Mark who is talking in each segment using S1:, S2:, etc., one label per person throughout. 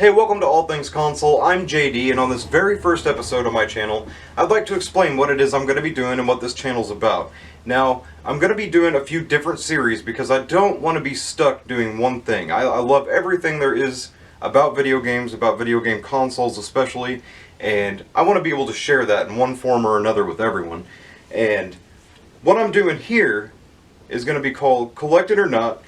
S1: Hey, welcome to All Things Console. I'm JD, and on this very first episode of my channel, I'd like to explain what it is I'm going to be doing and what this channel's about. Now, I'm going to be doing a few different series because I don't want to be stuck doing one thing. I love everything there is about video games, about video game consoles especially, and I want to be able to share that in one form or another with everyone. And what I'm doing here is going to be called Collect It or Not.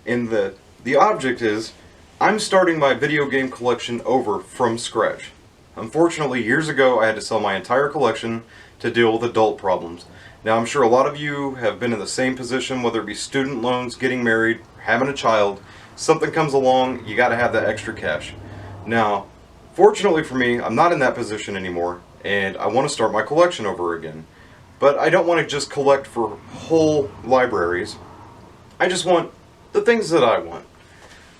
S1: And the object is, I'm starting my video game collection over from scratch. Unfortunately, years ago I had to sell my entire collection to deal with adult problems. Now I'm sure a lot of you have been in the same position, whether it be student loans, getting married, having a child. Something comes along, you gotta have that extra cash. Now, fortunately for me, I'm not in that position anymore, and I want to start my collection over again. But I don't want to just collect for whole libraries. I just want the things that I want.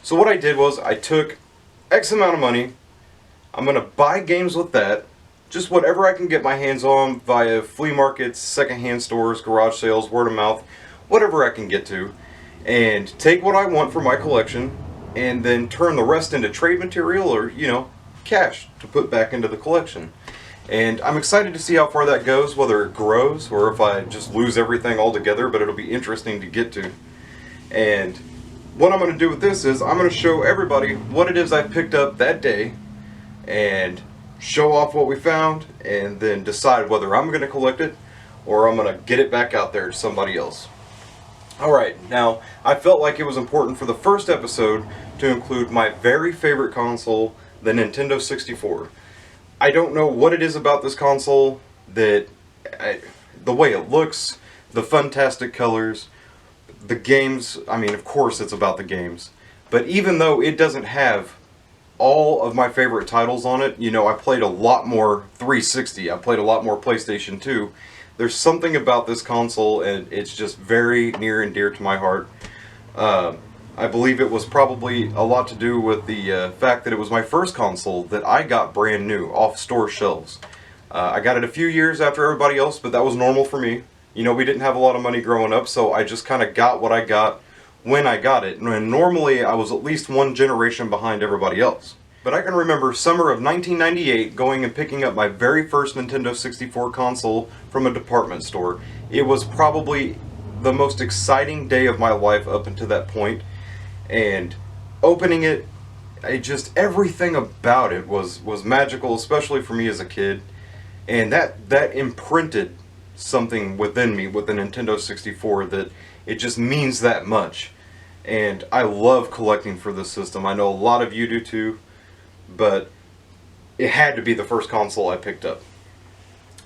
S1: So what I did was I took X amount of money, I'm going to buy games with that, just whatever I can get my hands on via flea markets, secondhand stores, garage sales, word of mouth, whatever I can get to, and take what I want for my collection and then turn the rest into trade material or, cash to put back into the collection. And I'm excited to see how far that goes, whether it grows or if I just lose everything altogether, but it'll be interesting to get to. And what I'm going to do with this is I'm going to show everybody what it is I picked up that day and show off what we found and then decide whether I'm going to collect it or I'm going to get it back out there to somebody else. Alright, now I felt like it was important for the first episode to include my very favorite console, the Nintendo 64. I don't know what it is about this console that the way it looks, the fantastic colors, the games. I mean, of course it's about the games, but even though it doesn't have all of my favorite titles on it, I played a lot more 360, I played a lot more PlayStation 2, there's something about this console and it's just very near and dear to my heart. I believe it was probably a lot to do with the fact that it was my first console that I got brand new off store shelves. I got it a few years after everybody else, but that was normal for me. We didn't have a lot of money growing up, so I just kind of got what I got when I got it. And normally I was at least one generation behind everybody else. But I can remember summer of 1998 going and picking up my very first Nintendo 64 console from a department store. It was probably the most exciting day of my life up until that point. And opening it, everything about it was magical, especially for me as a kid. And that imprinted something within me with the Nintendo 64 that it just means that much. And I love collecting for this system. I know a lot of you do too, but it had to be the first console I picked up.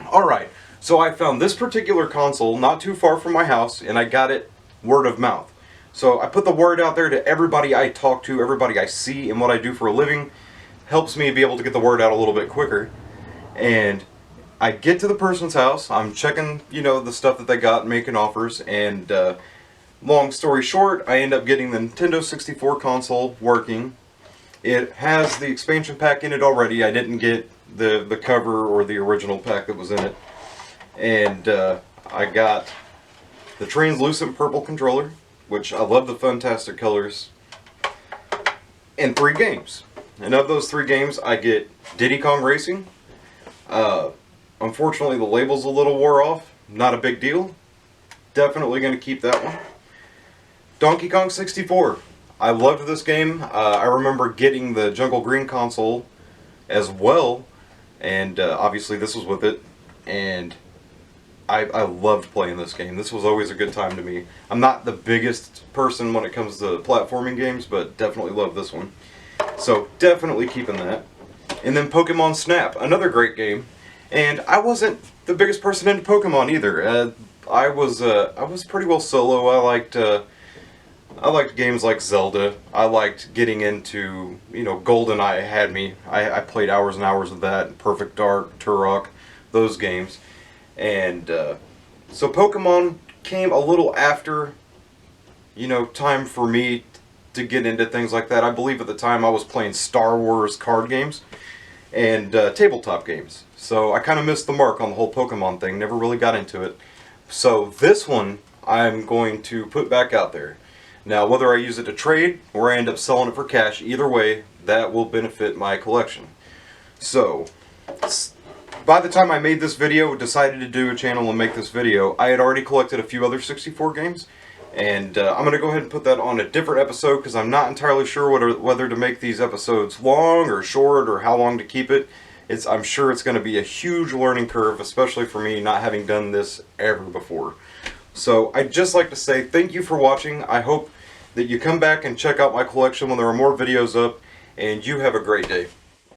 S1: Alright, so I found this particular console not too far from my house, and I got it word of mouth. So I put the word out there to everybody I talk to, everybody I see, and what I do for a living helps me be able to get the word out a little bit quicker. And I get to the person's house, I'm checking, the stuff that they got, making offers, and long story short, I end up getting the Nintendo 64 console working. It has the expansion pack in it already. I didn't get the cover or the original pack that was in it. And I got the translucent purple controller, which I love the fantastic colors, and 3 games. And of those 3 games, I get Diddy Kong Racing. Unfortunately, the label's a little wore off. Not a big deal. Definitely going to keep that one. Donkey Kong 64. I loved this game. I remember getting the Jungle Green console as well. And obviously this was with it. And I loved playing this game. This was always a good time to me. I'm not the biggest person when it comes to platforming games, but definitely love this one. So definitely keeping that. And then Pokemon Snap, another great game. And I wasn't the biggest person into Pokemon either. I was pretty well solo. I liked games like Zelda. I liked getting into, GoldenEye had me. I played hours and hours of that. Perfect Dark, Turok, those games. And so Pokemon came a little after, time for me to get into things like that. I believe at the time I was playing Star Wars card games and tabletop games. So I kind of missed the mark on the whole Pokemon thing, never really got into it. So this one I'm going to put back out there. Now, whether I use it to trade or I end up selling it for cash, either way, that will benefit my collection. So, by the time I made this video, decided to do a channel and make this video, I had already collected a few other 64 games. And I'm going to go ahead and put that on a different episode because I'm not entirely sure whether to make these episodes long or short or how long to keep it. I'm sure it's going to be a huge learning curve, especially for me not having done this ever before. So I'd just like to say thank you for watching. I hope that you come back and check out my collection when there are more videos up, and you have a great day.